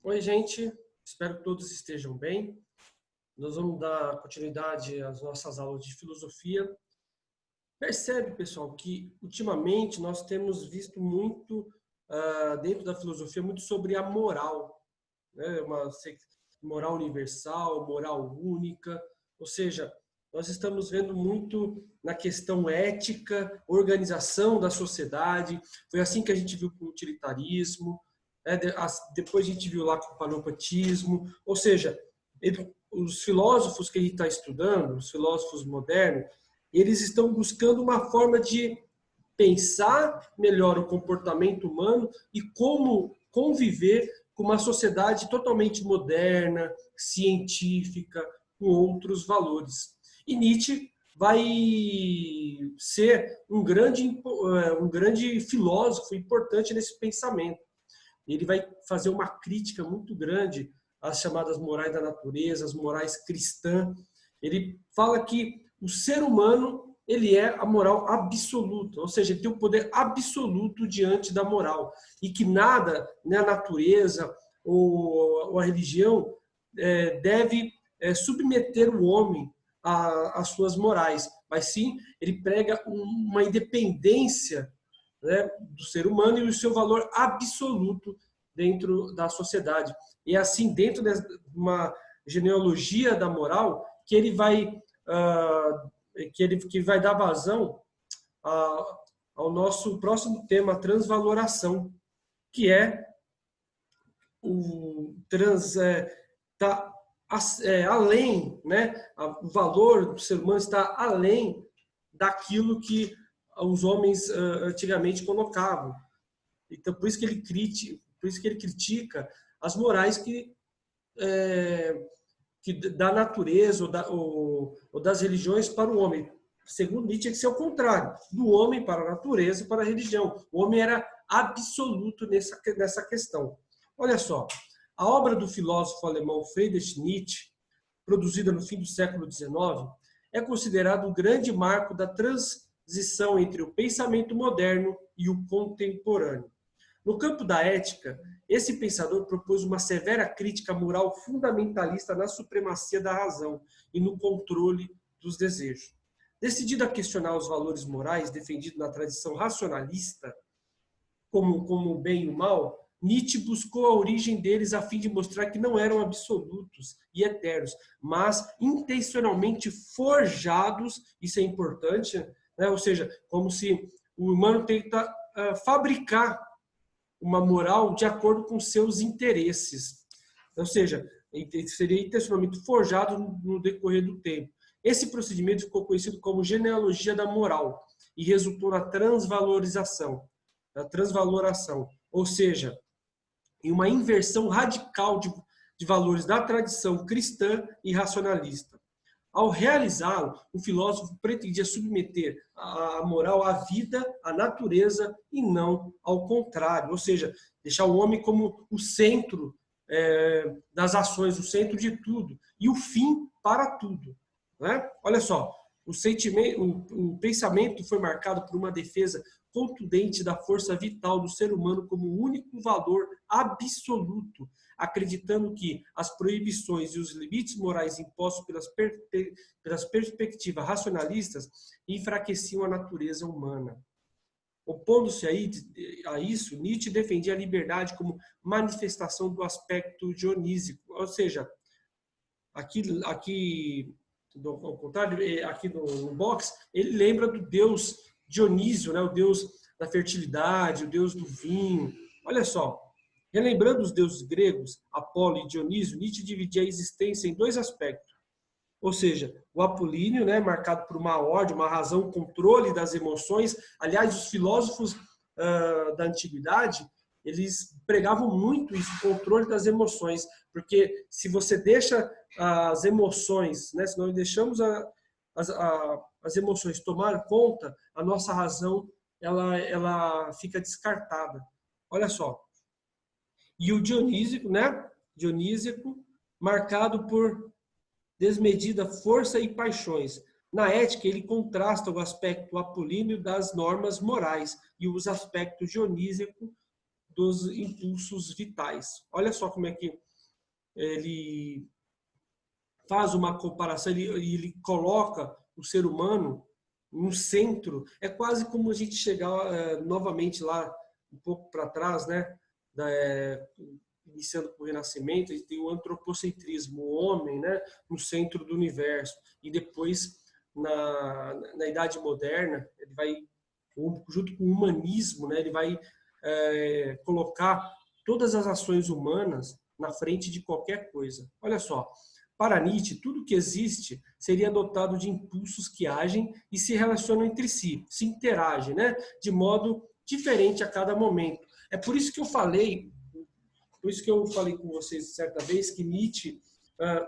Oi, gente. Espero que todos estejam bem. Nós vamos dar continuidade às nossas aulas de filosofia. Percebe, pessoal, que ultimamente nós temos visto muito dentro da filosofia muito sobre a moral, né? Moral universal, moral única. Ou seja, nós estamos vendo muito na questão ética, organização da sociedade. Foi assim que a gente viu com o utilitarismo, né? Depois a gente viu lá com o panopatismo. Ou seja, os filósofos que a gente está estudando, os filósofos modernos, eles estão buscando uma forma de pensar melhor o comportamento humano e como conviver com uma sociedade totalmente moderna, científica, com outros valores. E Nietzsche vai ser um grande filósofo importante nesse pensamento. Ele vai fazer uma crítica muito grande às chamadas morais da natureza, as morais cristãs. Ele fala que o ser humano ele é a moral absoluta, ou seja, ele tem o poder absoluto diante da moral e que nada, né, a natureza ou a religião deve submeter o homem às suas morais, mas sim ele prega uma independência, né, do ser humano e o seu valor absoluto dentro da sociedade. E é assim, dentro de uma genealogia da moral, que ele vai que vai dar vazão ao nosso próximo tema, transvaloração, que é o tá além, né? O valor do ser humano está além daquilo que os homens antigamente colocavam. Então, por isso que ele critica as morais que da natureza ou das religiões para o homem. Segundo Nietzsche, tinha que ser o contrário, do homem para a natureza e para a religião. O homem era absoluto nessa questão. Olha só, a obra do filósofo alemão Friedrich Nietzsche, produzida no fim do século XIX, é considerado um grande marco da transição entre o pensamento moderno e o contemporâneo. No campo da ética, esse pensador propôs uma severa crítica moral fundamentalista na supremacia da razão e no controle dos desejos. Decidido a questionar os valores morais defendidos na tradição racionalista, como o bem e o mal, Nietzsche buscou a origem deles a fim de mostrar que não eram absolutos e eternos, mas intencionalmente forjados, isso é importante, né? Ou seja, como se o humano tenta fabricar uma moral de acordo com seus interesses. Ou seja, seria intencionalmente forjado no decorrer do tempo. Esse procedimento ficou conhecido como genealogia da moral e resultou na transvaloração, ou seja, em uma inversão radical de valores da tradição cristã e racionalista. Ao realizá-lo, o filósofo pretendia submeter a moral à vida, à natureza, e não ao contrário. Ou seja, deixar o homem como o centro das ações, o centro de tudo, e o fim para tudo. Né? Olha só, o pensamento foi marcado por uma defesa contundente da força vital do ser humano como o único valor absoluto, acreditando que as proibições e os limites morais impostos pelas perspectivas racionalistas enfraqueciam a natureza humana. Opondo-se a isso, Nietzsche defendia a liberdade como manifestação do aspecto dionísico, ou seja, aqui ao contrário, aqui no box, ele lembra do deus Dionísio, né? O deus da fertilidade, o deus do vinho. Olha só, relembrando os deuses gregos, Apolo e Dionísio, Nietzsche dividia a existência em dois aspectos. Ou seja, o apolíneo, né, marcado por uma ordem, uma razão, controle das emoções. Aliás, os filósofos da antiguidade, eles pregavam muito isso, o controle das emoções, porque se você deixa as emoções, né, se nós deixamos as emoções tomar conta, a nossa razão ela fica descartada. Olha só. E o dionísico, né? Dionísico, marcado por desmedida força e paixões. Na ética, ele contrasta o aspecto apolíneo das normas morais e os aspectos dionísicos dos impulsos vitais. Olha só como é que ele faz uma comparação, ele coloca o ser humano no centro. É quase como a gente chegar novamente lá, um pouco para trás, né? Iniciando com o Renascimento, a gente tem o antropocentrismo, o homem, né, no centro do universo. E depois, na Idade Moderna, ele vai, junto com o humanismo, né, ele vai colocar todas as ações humanas na frente de qualquer coisa. Olha só, para Nietzsche, tudo que existe seria dotado de impulsos que agem e se relacionam entre si, se interagem, né, de modo diferente a cada momento. É por isso que eu falei com vocês certa vez que Nietzsche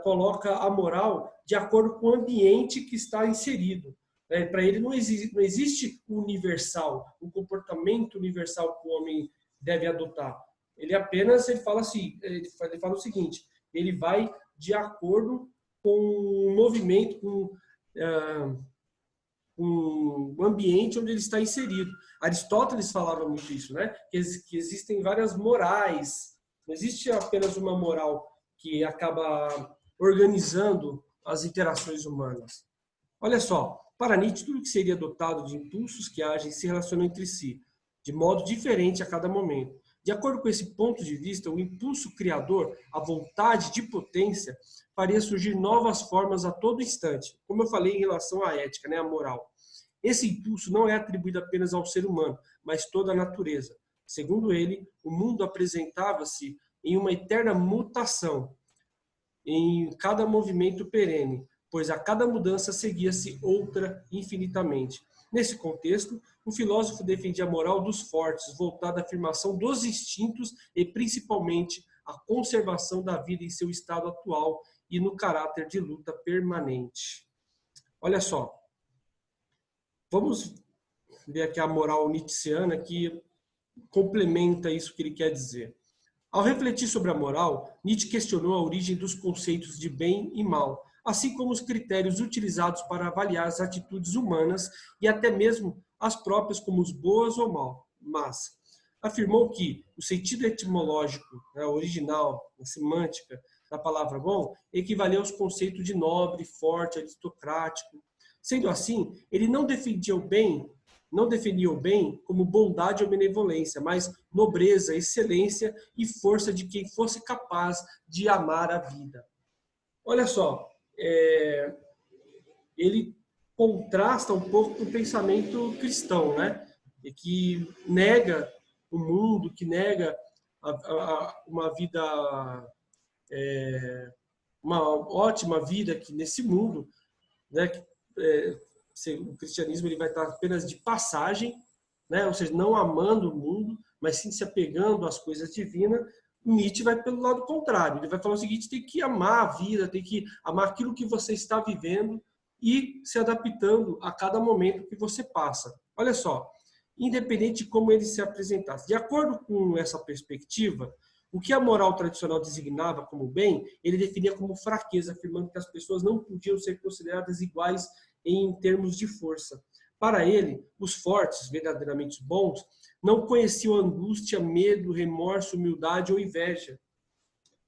coloca a moral de acordo com o ambiente que está inserido. Para ele não existe o universal, um comportamento universal que o homem deve adotar. Ele fala assim, ele fala o seguinte: ele vai de acordo com o movimento, com o ambiente onde ele está inserido. Aristóteles falava muito isso, né? Que existem várias morais. Não existe apenas uma moral que acaba organizando as interações humanas. Olha só, para Nietzsche, tudo que seria dotado de impulsos que agem se relacionam entre si, de modo diferente a cada momento. De acordo com esse ponto de vista, o impulso criador, a vontade de potência, faria surgir novas formas a todo instante, como eu falei em relação à ética, né, à moral. Esse impulso não é atribuído apenas ao ser humano, mas toda a natureza. Segundo ele, o mundo apresentava-se em uma eterna mutação, em cada movimento perene, pois a cada mudança seguia-se outra infinitamente. Nesse contexto, o filósofo defendia a moral dos fortes, voltada à afirmação dos instintos e, principalmente, à conservação da vida em seu estado atual e no caráter de luta permanente. Olha só, vamos ver aqui a moral nietzschiana que complementa isso que ele quer dizer. Ao refletir sobre a moral, Nietzsche questionou a origem dos conceitos de bem e mal, assim como os critérios utilizados para avaliar as atitudes humanas e até mesmo as próprias como os boas ou más. Afirmou que o sentido etimológico, original, a semântica da palavra bom, equivalia aos conceitos de nobre, forte, aristocrático. Sendo assim, ele não defendia o bem como bondade ou benevolência, mas nobreza, excelência e força de quem fosse capaz de amar a vida. Olha só, ele contrasta um pouco com o pensamento cristão, né? E que nega o mundo, que nega uma vida, uma ótima vida aqui nesse mundo, né? O cristianismo ele vai estar apenas de passagem, né? Ou seja, não amando o mundo, mas sim se apegando às coisas divinas. Nietzsche vai pelo lado contrário. Ele vai falar o seguinte: tem que amar a vida, tem que amar aquilo que você está vivendo e se adaptando a cada momento que você passa. Olha só, independente de como ele se apresentasse. De acordo com essa perspectiva, o que a moral tradicional designava como bem, ele definia como fraqueza, afirmando que as pessoas não podiam ser consideradas iguais em termos de força. Para ele, os fortes, verdadeiramente bons, não conheciam angústia, medo, remorso, humildade ou inveja.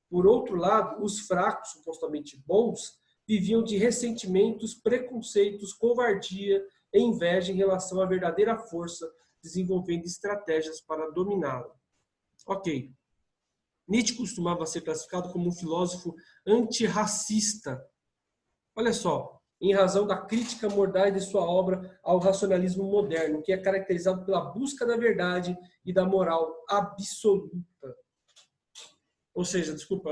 Por outro lado, os fracos, supostamente bons, viviam de ressentimentos, preconceitos, covardia e inveja em relação à verdadeira força, desenvolvendo estratégias para dominá-la. Ok. Nietzsche costumava ser classificado como um filósofo antirracista. Olha só, em razão da crítica mordaz de sua obra ao racionalismo moderno, que é caracterizado pela busca da verdade e da moral absoluta. Ou seja, desculpa,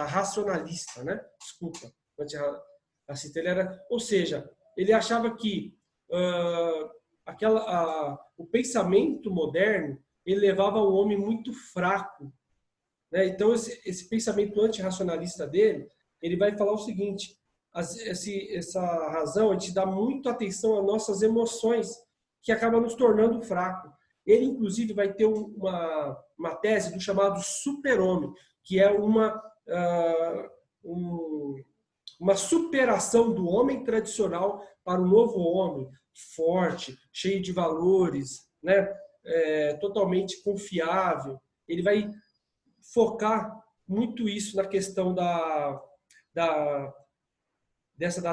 racionalista, né? Desculpa, antirracista. Ele era, ou seja, ele achava que o pensamento moderno ele levava o homem muito fraco, né? Então esse pensamento antirracionalista dele, ele vai falar o seguinte: essa razão, a gente dá muito atenção às nossas emoções, que acaba nos tornando fraco. Ele, inclusive, vai ter uma tese do chamado super-homem, que é uma superação do homem tradicional para o novo homem, forte, cheio de valores, né? totalmente confiável. Ele vai focar muito isso na questão da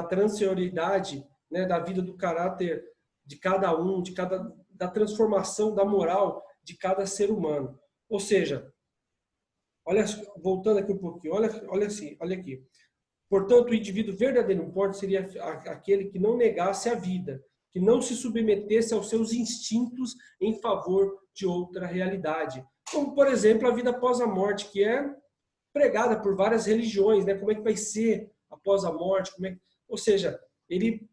transitoriedade, né, da vida do caráter de cada um, da transformação da moral de cada ser humano. Ou seja, voltando aqui um pouquinho, olha aqui. Portanto, o indivíduo verdadeiro no porte seria aquele que não negasse a vida, que não se submetesse aos seus instintos em favor de outra realidade. Como, por exemplo, a vida após a morte, que é pregada por várias religiões, né? Como é que vai ser após a morte? Ou seja, ele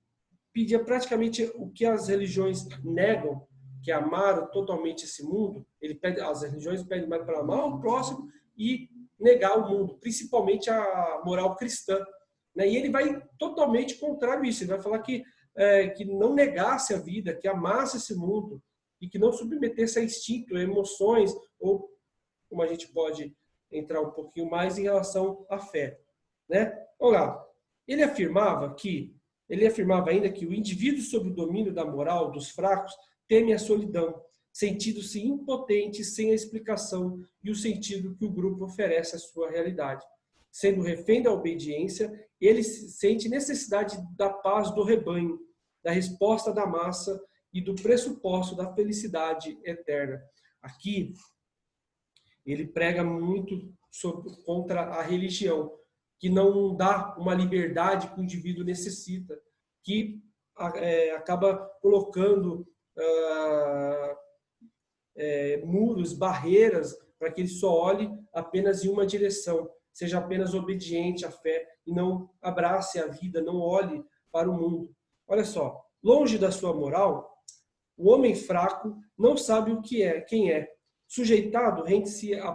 pedia praticamente o que as religiões negam, que é amar totalmente esse mundo. As religiões pedem mais para amar o próximo e negar o mundo, principalmente a moral cristã. Né? E ele vai totalmente contrário a isso. Ele vai falar que não negasse a vida, que amasse esse mundo e que não submetesse a instinto, a emoções, ou como a gente pode entrar um pouquinho mais em relação à fé. Né? Vamos lá. Ele afirmava ainda que o indivíduo sob o domínio da moral dos fracos teme a solidão, sentindo-se impotente sem a explicação e o sentido que o grupo oferece à sua realidade. Sendo refém da obediência, ele sente necessidade da paz do rebanho, da resposta da massa e do pressuposto da felicidade eterna. Aqui, ele prega muito contra a religião, que não dá uma liberdade que o indivíduo necessita, que acaba colocando muros, barreiras, para que ele só olhe apenas em uma direção, seja apenas obediente à fé e não abrace a vida, não olhe para o mundo. Olha só, longe da sua moral, o homem fraco não sabe o que é, quem é. Sujeitado, rende-se a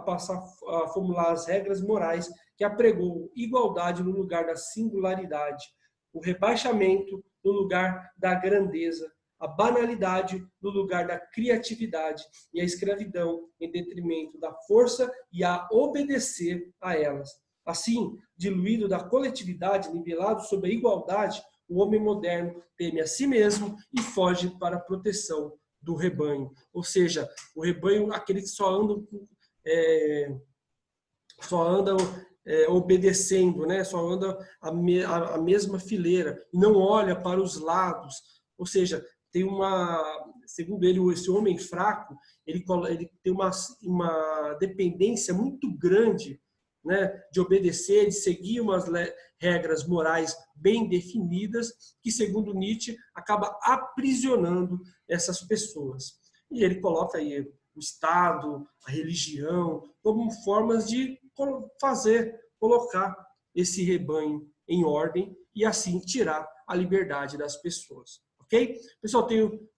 formular as regras morais que apregou igualdade no lugar da singularidade, o rebaixamento no lugar da grandeza, a banalidade no lugar da criatividade e a escravidão em detrimento da força e a obedecer a elas. Assim, diluído da coletividade, nivelado sob a igualdade, o homem moderno teme a si mesmo e foge para a proteção do rebanho. Ou seja, o rebanho, aquele que só anda obedecendo, né? Só anda a mesma fileira, não olha para os lados. Ou seja, tem segundo ele, esse homem fraco, ele tem uma dependência muito grande, né, de obedecer, de seguir umas regras morais bem definidas, que, segundo Nietzsche, acaba aprisionando essas pessoas. E ele coloca aí o Estado, a religião, como formas de colocar esse rebanho em ordem e assim tirar a liberdade das pessoas. Ok? Pessoal, tenho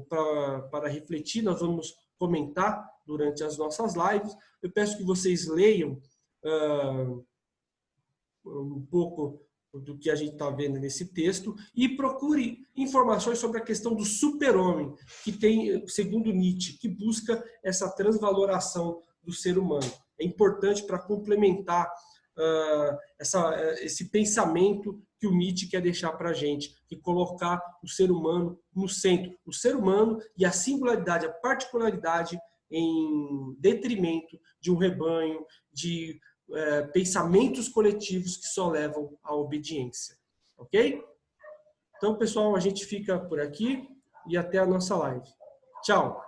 para refletir, nós vamos comentar durante as nossas lives. Eu peço que vocês leiam um pouco do que a gente está vendo nesse texto e procure informações sobre a questão do super-homem, que tem, segundo Nietzsche, que busca essa transvaloração do ser humano. É importante para complementar esse pensamento que o Nietzsche quer deixar para a gente, que colocar o ser humano no centro. O ser humano e a singularidade, a particularidade em detrimento de um rebanho, de pensamentos coletivos que só levam à obediência. Ok? Então, pessoal, a gente fica por aqui e até a nossa live. Tchau!